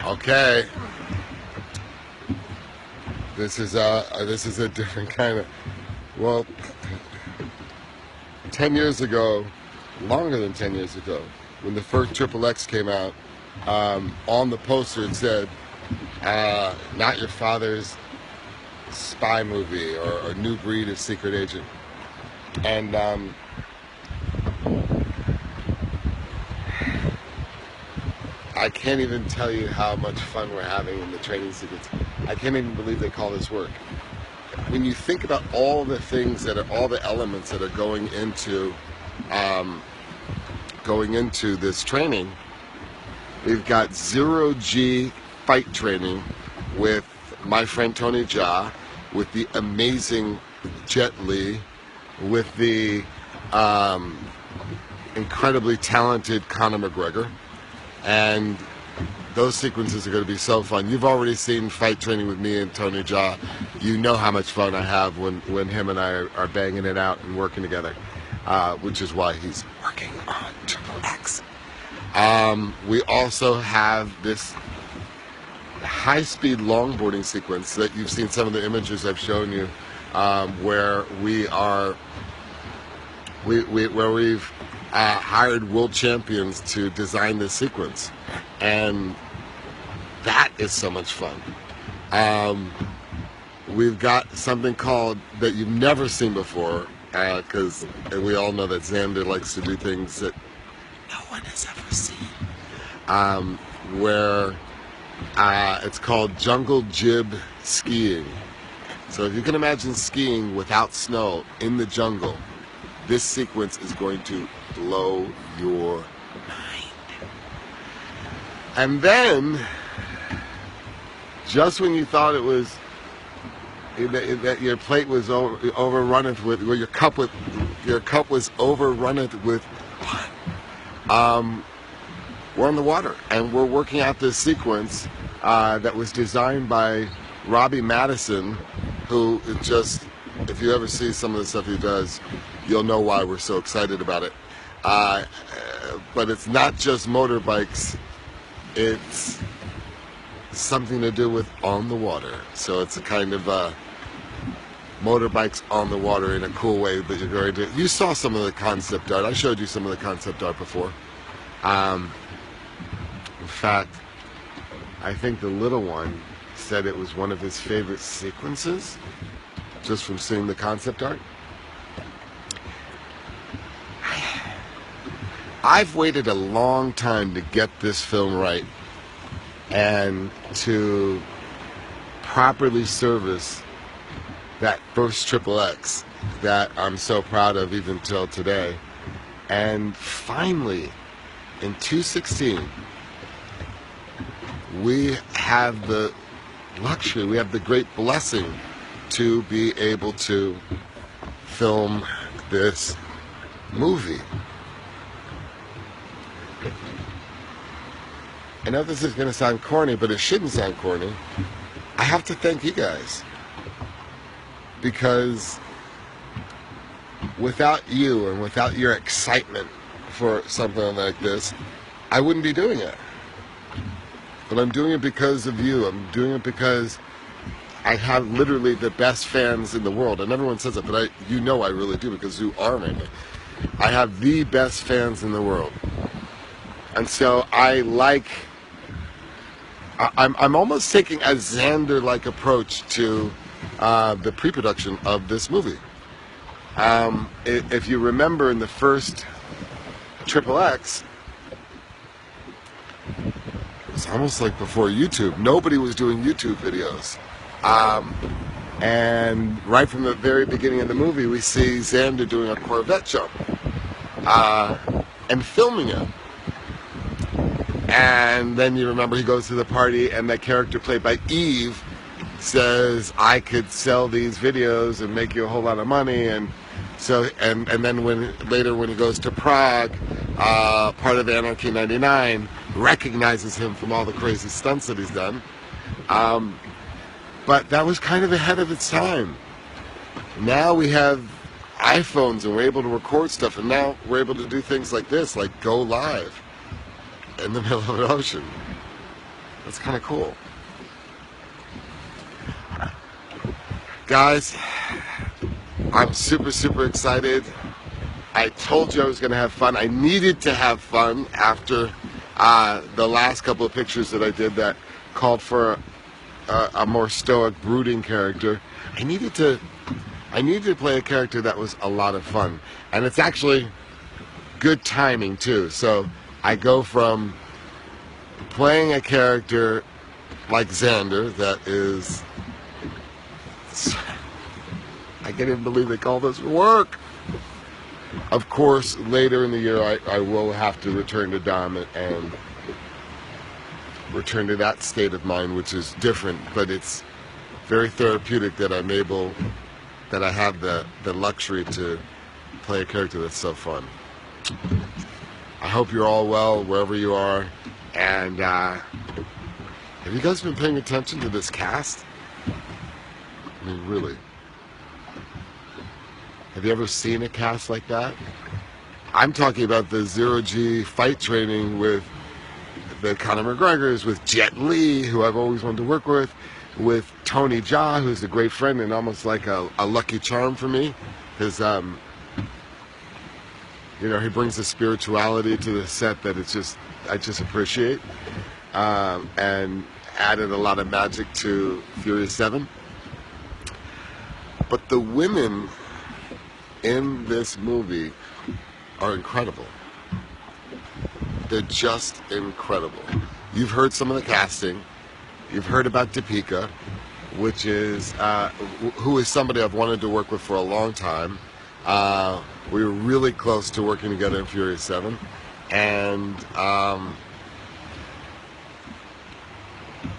Okay, this is a different kind of. Well, 10 years ago, longer than 10 years ago, when the first Triple X came out, on the poster it said, "Not your father's spy movie or new breed of secret agent," and I can't even tell you how much fun we're having in the training sequence. I can't even believe they call this work. When you think about all the things all the elements that are going into this training, we've got zero G fight training with my friend Tony Jaa, with the amazing Jet Li, with the incredibly talented Conor McGregor. And those sequences are going to be so fun. You've already seen fight training with me and Tony Jaa. You know how much fun I have when him and I are banging it out and working together, which is why he's working on Triple X. We also have this high-speed longboarding sequence that you've seen some of the images I've shown you, where we've hired world champions to design this sequence, and that is so much fun. We've got something called that you've never seen before, because we all know that Xander likes to do things that no one has ever seen, where it's called jungle jib skiing. So if you can imagine skiing without snow in the jungle, this sequence is going to blow your mind. And then, just when you thought it was that your plate was overrun with, or your cup was overrun with fun, we're on the water and we're working out this sequence that was designed by Robbie Madison, who is just, if you ever see some of the stuff he does, you'll know why we're so excited about it. But it's not just motorbikes, it's something to do with on the water. So it's a kind of motorbikes on the water in a cool way that you're going to. You saw some of the concept art. I showed you some of the concept art before. In fact, I think the little one said it was one of his favorite sequences, just from seeing the concept art. I've waited a long time to get this film right and to properly service that first Triple X that I'm so proud of even till today. And finally, in 2016, we have the luxury, we have the great blessing to be able to film this movie. I know this is going to sound corny, but it shouldn't sound corny. I have to thank you guys, because without you and without your excitement for something like this, I wouldn't be doing it. But I'm doing it because of you. I'm doing it because I have literally the best fans in the world. And everyone says it, but you know I really do, because you are me. I have the best fans in the world. And so I'm almost taking a Xander-like approach to the pre-production of this movie. If you remember, in the first Triple X, it was almost like before YouTube. Nobody was doing YouTube videos. And right from the very beginning of the movie, we see Xander doing a Corvette jump and filming it. And then you remember he goes to the party, and that character played by Eve says, "I could sell these videos and make you a whole lot of money." And so, and then later when he goes to Prague, part of Anarchy 99 recognizes him from all the crazy stunts that he's done. But that was kind of ahead of its time. Now we have iPhones and we're able to record stuff, and now we're able to do things like this, like go live in the middle of an ocean. That's kind of cool. Guys, I'm super, super excited. I told you I was going to have fun. I needed to have fun after the last couple of pictures that I did that called for a more stoic, brooding character. I needed to play a character that was a lot of fun. And it's actually good timing, too. So I go from playing a character like Xander that is... I can't even believe they call this work. Of course, later in the year, I will have to return to Dom and return to that state of mind, which is different, but it's very therapeutic that I have the luxury to play a character that's so fun. I hope you're all well wherever you are, and have you guys been paying attention to this cast? I mean, really. Have you ever seen a cast like that? I'm talking about the zero-G fight training with the Conor McGregors, with Jet Li, who I've always wanted to work with Tony Jaa, who's a great friend and almost like a lucky charm for me, because he brings a spirituality to the set that I just appreciate, and added a lot of magic to Furious 7. But the women in this movie are incredible. They're just incredible. You've heard some of the casting. You've heard about Deepika, who is somebody I've wanted to work with for a long time. We were really close to working together in Furious 7. And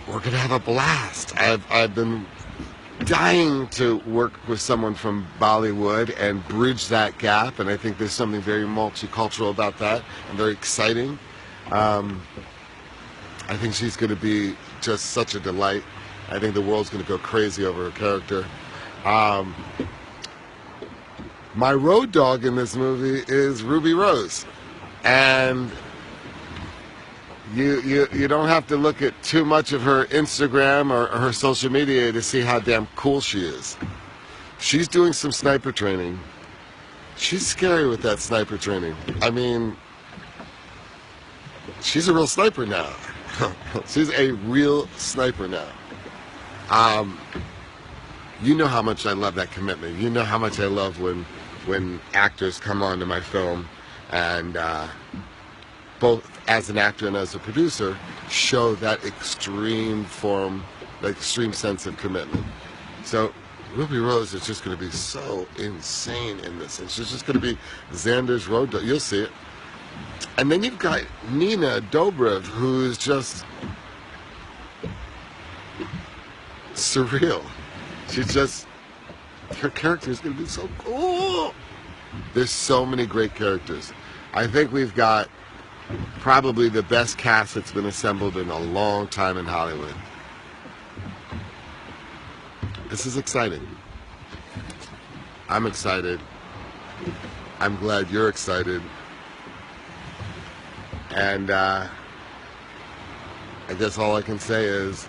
we're going to have a blast. I've been dying to work with someone from Bollywood and bridge that gap, and I think there's something very multicultural about that and very exciting. I think she's going to be just such a delight. I think the world's going to go crazy over her character. My road dog in this movie is Ruby Rose, and you don't have to look at too much of her Instagram or her social media to see how damn cool she is. She's doing some sniper training. She's scary with that sniper training. I mean, she's a real sniper now. She's a real sniper now. You know how much I love that commitment. You know how much I love when actors come onto my film and both as an actor and as a producer, show that extreme sense of commitment. So Ruby Rose is just going to be so insane in this. And she's just going to be Xander's road dog. You'll see it. And then you've got Nina Dobrev, who's just surreal. Her character is going to be so cool. There's so many great characters. I think we've got probably the best cast that's been assembled in a long time in Hollywood. This is exciting. I'm excited. I'm glad you're excited. And I guess all I can say is